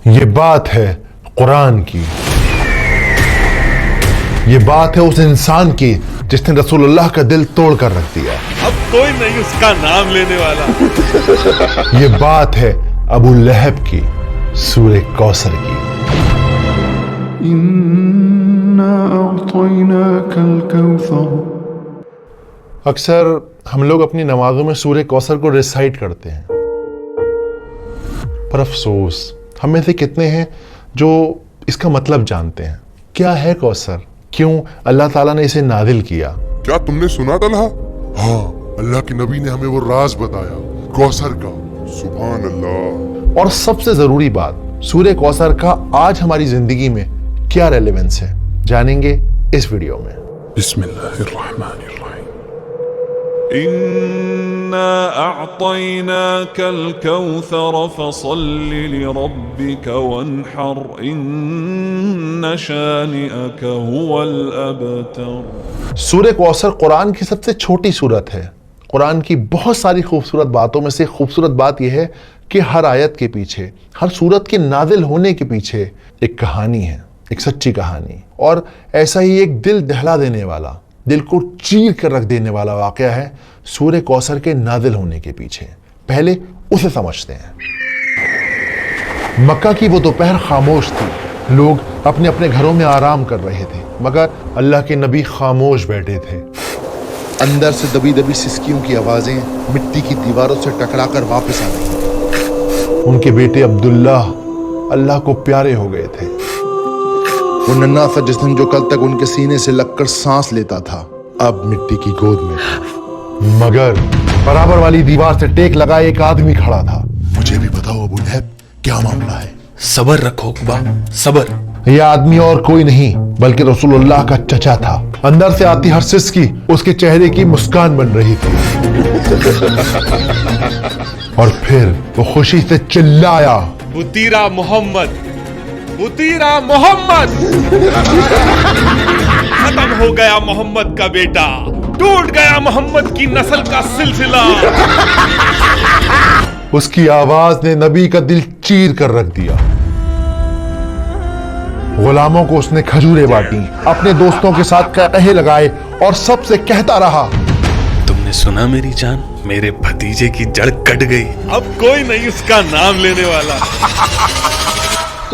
یہ بات ہے قرآن کی، یہ بات ہے اس انسان کی جس نے رسول اللہ کا دل توڑ کر رکھ دیا۔ اب کوئی نہیں اس کا نام لینے والا۔ یہ بات ہے ابو لہب کی، سورہ کوثر کی۔ إِنَّا أَعْطَيْنَاكَ الْكَوْثَرَ۔ اکثر ہم لوگ اپنی نمازوں میں سورہ کوثر کو ریسائٹ کرتے ہیں، پر افسوس ہم میں سے کتنے ہیں جو اس کا مطلب جانتے ہیں؟ کیا ہے کوثر؟ کیوں اللہ تعالیٰ نے اسے نازل کیا؟ کیا تم نے سنا طلحہ؟ ہاں، اللہ کے نبی نے ہمیں وہ راز بتایا کوثر کا۔ سبحان اللہ۔ اور سب سے ضروری بات، سورہ کوثر کا آج ہماری زندگی میں کیا ریلیونس ہے، جانیں گے اس ویڈیو میں۔ بسم اللہ الرحمن الرحیم۔ إِنَّا أَعْطَيْنَاكَ الْكَوْثَرَ فَصَلِّ لِرَبِّكَ وَانْحَرْ إِنَّ شَانِئَكَ هُوَ الْأَبْتَرُ۔ سورہ کوثر قرآن کی سب سے چھوٹی سورت ہے۔ قرآن کی بہت ساری خوبصورت باتوں میں سے خوبصورت بات یہ ہے کہ ہر آیت کے پیچھے، ہر سورت کے نازل ہونے کے پیچھے ایک کہانی ہے، ایک سچی کہانی، اور ایسا ہی ایک دل دہلا دینے والا، دل کو چیر کر رکھ دینے والا واقعہ ہے سورہ کوثر کے نازل ہونے کے پیچھے۔ پہلے اسے سمجھتے ہیں۔ مکہ کی وہ دوپہر خاموش تھی، لوگ اپنے اپنے گھروں میں آرام کر رہے تھے، مگر اللہ کے نبی خاموش بیٹھے تھے۔ اندر سے دبی دبی سسکیوں کی آوازیں مٹی کی دیواروں سے ٹکرا کر واپس آ رہی تھیں۔ ان کے بیٹے عبداللہ اللہ کو پیارے ہو گئے تھے۔ وہ ننھا سا جسم جو کل تک ان کے سینے سے لگ کر سانس لیتا تھا، اب مٹی کی گود میں۔ مگر برابر والی دیوار سے ٹیک لگائے ایک آدمی کھڑا تھا۔ مجھے بھی بتاؤ ابو لہب، کیا معاملہ ہے؟ صبر رکھو اقبا، صبر۔ یہ آدمی اور کوئی نہیں بلکہ رسول اللہ کا چچا تھا۔ اندر سے آتی ہر سسکی اس کے چہرے کی مسکان بن رہی تھی۔ اور پھر وہ خوشی سے چلایا، بطیرہ محمد، بطیرہ محمد۔ ختم ہو گیا محمد کا بیٹا، ٹوٹ گیا محمد کی نسل کا سلسلہ۔ اس کی آواز نے نبی کا دل چیر کر رکھ دیا۔ غلاموں کو اس نے کھجوریں بانٹی، اپنے دوستوں کے ساتھ قہقہے لگائے اور سب سے کہتا رہا، تم نے سنا میری جان، میرے بھتیجے کی جڑ کٹ گئی۔ اب کوئی نہیں اس کا نام لینے والا۔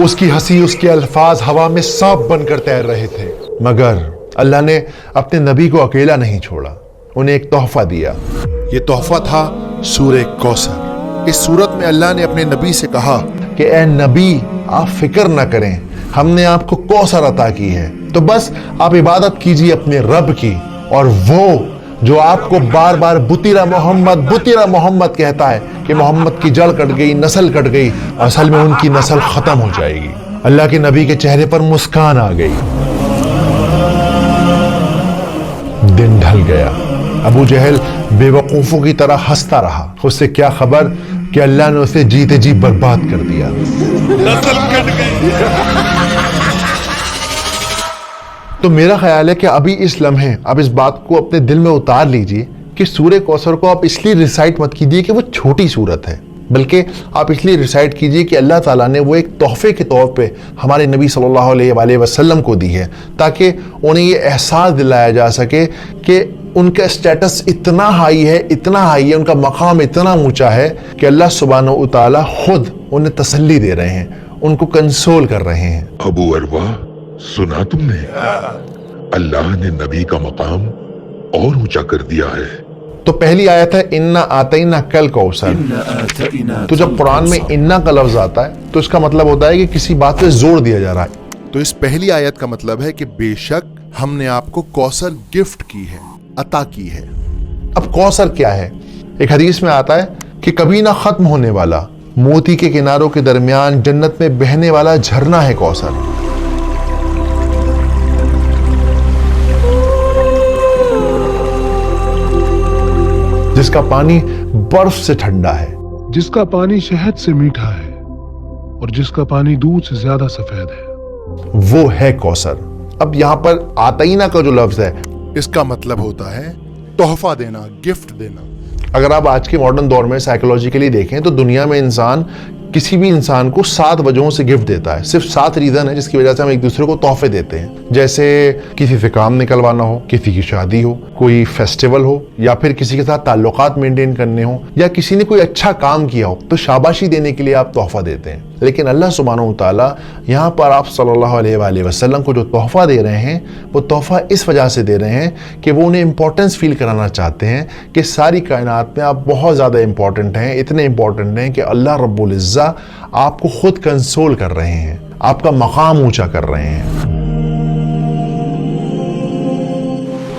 اس کی ہنسی، اس کے الفاظ ہوا میں سانپ بن کر تیر رہے تھے، مگر اللہ نے اپنے نبی کو اکیلا نہیں چھوڑا، انہیں ایک تحفہ دیا۔ یہ تحفہ تھا سورہ کوثر۔ اس سورت میں اللہ نے اپنے نبی سے کہا کہ اے نبی، آپ فکر نہ کریں، ہم نے آپ کو کوثر عطا کی ہے، تو بس آپ عبادت کیجیے اپنے رب کی، اور وہ جو آپ کو بار بار بطیرہ محمد کہتا ہے کہ محمد کی جڑ کٹ گئی، نسل کٹ گئی، اصل میں ان کی نسل ختم ہو جائے گی۔ اللہ کے نبی کے چہرے پر مسکان آ گئی۔ دن ڈھل گیا، ابو جہل بے وقوفوں کی طرح ہنستا رہا۔ اس سے کیا خبر کہ اللہ نے اسے جیتے جی برباد کر دیا۔ نسل کٹ گئی۔ تو میرا خیال ہے کہ ابھی اس لمحے آپ اس بات کو اپنے دل میں اتار لیجئے کہ سورہ کوثر کو آپ اس لیے ریسائٹ مت کیجیے کہ وہ چھوٹی سورت ہے، بلکہ آپ اس لیے ریسائٹ کیجیے کہ اللہ تعالیٰ نے وہ ایک تحفے کے طور پہ ہمارے نبی صلی اللہ علیہ وآلہ وسلم کو دی ہے، تاکہ انہیں یہ احساس دلایا جا سکے کہ ان کا اسٹیٹس اتنا ہائی ہے، ان کا مقام اتنا اونچا ہے کہ اللہ سبحانہ و تعالیٰ خود انہیں تسلی دے رہے ہیں، ان کو کنسول کر رہے ہیں۔ ابو اروا، سنا تم نے؟ اللہ نے نبی کا مقام اور اونچا کر دیا ہے۔ تو پہلی آیت ہے انا آتینا کل کوثر۔ تو جب قرآن میں انا کا لفظ آتا ہے تو اس کا مطلب ہوتا ہے کہ کسی بات پہ زور دیا جا رہا ہے۔ تو اس پہلی آیت کا مطلب ہے کہ بے شک ہم نے آپ کو کوثر گفٹ کی ہے، عطا کی ہے۔ اب کوثر کیا ہے؟ ایک حدیث میں آتا ہے کہ کبھی نہ ختم ہونے والا، موتی کے کناروں کے درمیان جنت میں بہنے والا جھرنا ہے کوثر۔ جس کا پانی برف سے ٹھنڈا ہے، جس کا پانی شہد سے میٹھا ہے اور جس کا پانی دودھ سے زیادہ سفید ہے، وہ ہے کوثر۔ اب یہاں پر آتینا کا جو لفظ ہے اس کا مطلب ہوتا ہے تحفہ دینا، گفٹ دینا۔ اگر آپ آج کے ماڈرن دور میں سائیکولوجیکلی دیکھیں تو دنیا میں انسان किसी भी इंसान को 7 वजहों से गिफ्ट देता है। सिर्फ 7 रीजन है जिसकी वजह से हम एक दूसरे को तोहफे देते हैं। जैसे किसी से काम निकलवाना हो, किसी की शादी हो, कोई फेस्टिवल हो, या फिर किसी के साथ ताल्लुकात मेंटेन करने हो, या किसी ने कोई अच्छा काम किया हो तो शाबाशी देने के लिए आप तोहफा देते हैं। लेकिन अल्लाह सुब्हानहू ताला यहाँ पर आप सल्लल्लाहु अलैहि वसल्लम को जो तोहफा दे रहे हैं वो तोहफा इस वजह से दे रहे हैं कि वो उन्हें इंपॉर्टेंस फील कराना चाहते हैं कि सारी कायनात में आप बहुत ज़्यादा इंपॉर्टेंट हैं, इतने इंपॉर्टेंट हैं कि अल्लाह रब्बुल इज़्ज़ा आपको खुद कंसोल कर रहे हैं, आपका मकाम ऊंचा कर रहे हैं।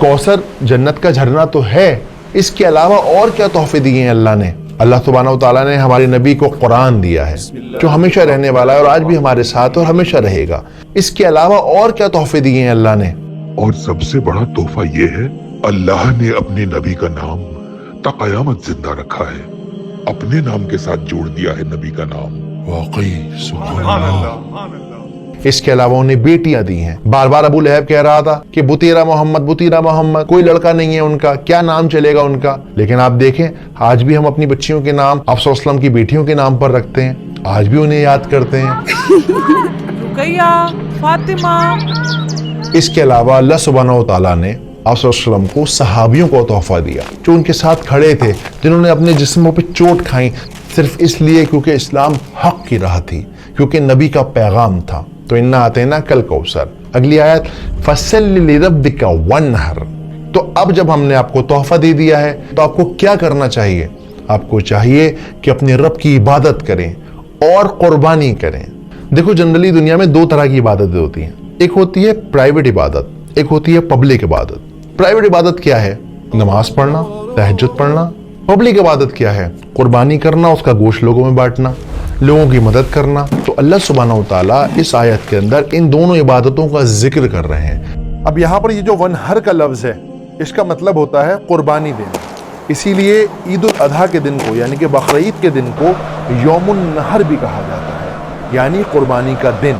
कौसर जन्नत का झरना तो है, इसके अलावा और क्या तोहफे दिए हैं अल्लाह ने? अल्लाह सुब्हानहू तआला ने हमारे नबी को कुरान दिया है जो हमेशा रहने वाला है और आज भी हमारे साथ और हमेशा रहेगा। इसके अलावा और क्या तोहफे दिए हैं अल्लाह ने? और सबसे बड़ा तोहफा ये है, अल्लाह ने अपने नबी का नाम ता क़यामत जिंदा रखा है, अपने नाम के साथ जोड़ दिया है नबी का नाम। वाकई सुभान अल्लाह। इसके अलावा उन्हें बेटियां दी हैं। बार बार अबू लहब कह रहा था कि बुतीरा मोहम्मद, कोई लड़का नहीं है उनका, क्या नाम चलेगा उनका। लेकिन आप देखें आज भी हम अपनी बच्चियों के नाम आप सल्लल्लाहु अलैहि वसल्लम की बेटियों के नाम पर रखते हैं, आज भी उन्हें याद करते हैं। रुकैया, फातिमा। इसके अलावा अल्लाह सुब्हानहू तआला ने आप सल्लल्लाहु अलैहि वसल्लम को सहाबियों को तोहफा दिया जो उनके साथ खड़े थे, जिन्होंने अपने जिस्मों पे चोट खाई सिर्फ इसलिए क्योंकि इस्लाम हक की राह थी, क्योंकि नबी का पैगाम था। तो इन्ना आते ना कल कौसर। अगली आयत फसल्लि लिरब्बिका वन्हर। तो अब जब हमने आपको तोहफा दे दिया है तो आपको क्या करना चाहिए? आपको चाहिए कि अपने रब की इबादत करें और कुर्बानी करें। देखो जनरली दुनिया में 2 तरह की इबादतें होती हैं, एक होती है प्राइवेट इबादत, एक होती है पब्लिक इबादत। प्राइवेट इबादत क्या है? नमाज पढ़ना, तहज्जुद पढ़ना। पब्लिक इबादत क्या है? कुर्बानी करना, उसका गोश्त लोगों में बांटना, लोगों की मदद करना। तो अल्लाह सुब्हानहू तआला इस आयत के अंदर इन दोनों इबादतों का जिक्र कर रहे हैं। अब यहाँ पर ये जो वनहर का लफ्ज है इसका मतलब होता है कुर्बानी देना। इसीलिए ईद उल अधा के दिन को यानी कि बकरीद के दिन को यौमुन नहर भी कहा जाता है, यानी कुर्बानी का दिन।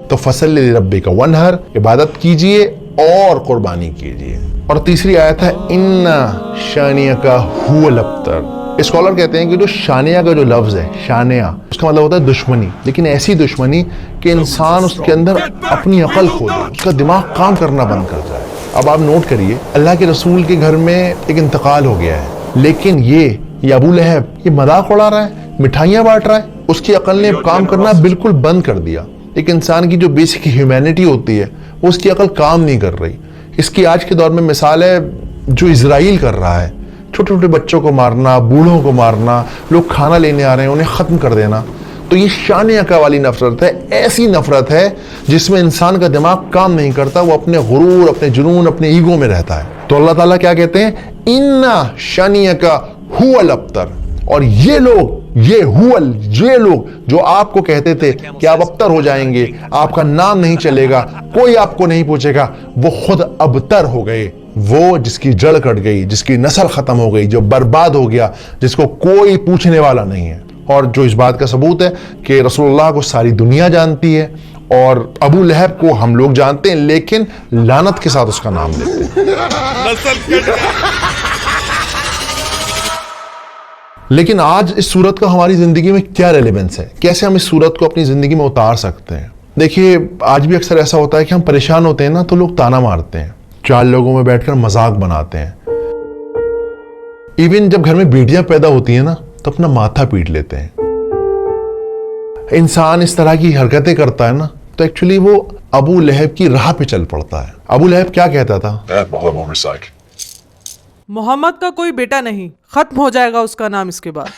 तो फसल्लि लिरब्बिका वन्हर, इबादत कीजिए और कुर्बानी कीजिए। और तीसरी आयत है इन्ना शानियका हुवल अब्तर। स्कॉलर कहते हैं कि जो शानिया का जो लफ्ज है, शानिया, उसका मतलब होता है दुश्मनी, लेकिन ऐसी दुश्मनी कि इंसान उसके अंदर अपनी अकल खो दे, उसका दिमाग काम करना बंद कर जाए। अब आप नोट करिए, अल्लाह के रसूल के घर में एक इंतकाल हो गया है, लेकिन ये अबू लहब ये मजाक उड़ा रहा है, मिठाइयां बांट रहा है, उसकी अकल ने काम करना बिल्कुल बंद कर दिया। एक इंसान की जो बेसिक ह्यूमैनिटी होती है वो उसकी अकल काम नहीं कर रही। इसकी आज के दौर में मिसाल है जो इजराइल कर रहा है, छोटे छोटे बच्चों को मारना, बूढ़ों को मारना, लोग खाना लेने आ रहे हैं उन्हें खत्म कर देना। तो ये शानिया वाली नफरत है, ऐसी नफरत है जिसमें इंसान का दिमाग काम नहीं करता, वो अपने गुरूर, अपने जुनून, अपने ईगो में रहता है। तो अल्लाह ताला क्या कहते हैं? इन्ना शानियका हुवल अब्तर। और ये लोग जो आपको कहते थे कि आप अब्तर हो जाएंगे, आपका नाम नहीं चलेगा, कोई आपको नहीं पूछेगा, वो खुद अब्तर हो गए। वो जिसकी जड़ कट गई, जिसकी नस्ल खत्म हो गई, जो बर्बाद हो गया, जिसको कोई पूछने वाला नहीं है। और जो इस बात का सबूत है कि रसूलुल्लाह को सारी दुनिया जानती है और अबू लहब को हम लोग जानते हैं, लेकिन लानत के साथ उसका नाम लेते हैं। लेकिन आज इस सूरत का हमारी जिंदगी में क्या रेलेवेंस है? कैसे हम इस सूरत को अपनी जिंदगी में उतार सकते हैं? देखिए आज भी अक्सर ऐसा होता है कि हम परेशान होते हैं ना तो लोग ताना मारते हैं, 4 लोगों में बैठकर मजाक बनाते हैं। इवन जब घर में बेटियां पैदा होती हैं ना तो अपना माथा पीट लेते हैं। इंसान इस तरह की हरकतें करता है ना तो एक्चुअली वो अबू लहब की राह पे चल पड़ता है। अबू लहब क्या कहता था? मोहम्मद का कोई बेटा नहीं, खत्म हो जाएगा उसका नाम इसके बाद।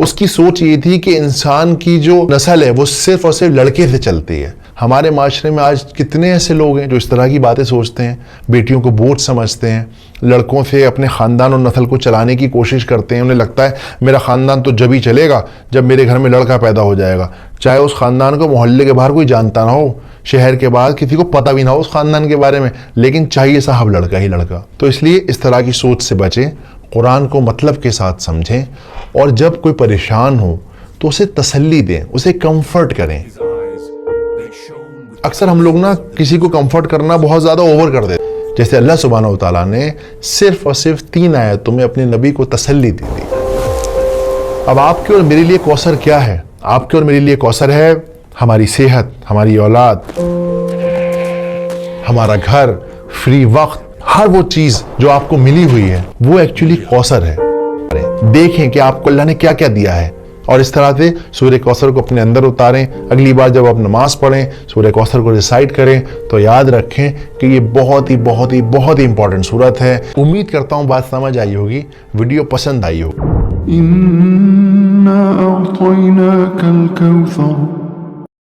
उसकी सोच ये थी कि इंसान की जो नस्ल है वो सिर्फ और सिर्फ लड़के से चलती है। हमारे माशरे में आज कितने ऐसे लोग हैं जो इस तरह की बातें सोचते हैं, बेटियों को बोझ समझते हैं, लड़कों से अपने ख़ानदान और नस्ल को चलाने की कोशिश करते हैं। उन्हें लगता है मेरा ख़ानदान तो जब ही चलेगा जब मेरे घर में लड़का पैदा हो जाएगा, चाहे उस ख़ानदान को मोहल्ले के बाहर कोई जानता ना हो, शहर के बाहर किसी को पता भी ना हो उस ख़ानदान के बारे में, लेकिन चाहिए साहब लड़का ही लड़का। तो इसलिए इस तरह की सोच से बचें, कुरान को मतलब के साथ समझें, और जब कोई परेशान हो तो उसे तसल्ली दें, उसे कंफर्ट करें। अक्सर हम लोग ना किसी को कंफर्ट करना बहुत ज़्यादा ओवर कर देते, जैसे अल्लाह सुब्हानहू तआला ने सिर्फ और सिर्फ 3 आयतों में अपने नबी को तसल्ली दी थी। अब आपके और मेरे लिए कौसर क्या है? आपके और मेरे लिए कौसर है हमारी सेहत, हमारी औलाद, हमारा घर, फ्री वक्त, हर वो चीज जो आपको मिली हुई है वो एक्चुअली कौसर है। देखें कि आपको अल्लाह ने क्या क्या दिया है और इस तरह से सूर्य कौसर को अपने अंदर उतारें। अगली बार जब आप नमाज पढ़ें, सूर्य कौसर को रिसाइट करें तो याद रखें कि ये बहुत ही इंपॉर्टेंट सूरत है। उम्मीद करता हूँ बात समझ आई होगी, वीडियो पसंद आई होगी। इन्ना अअतैनाकल कौसर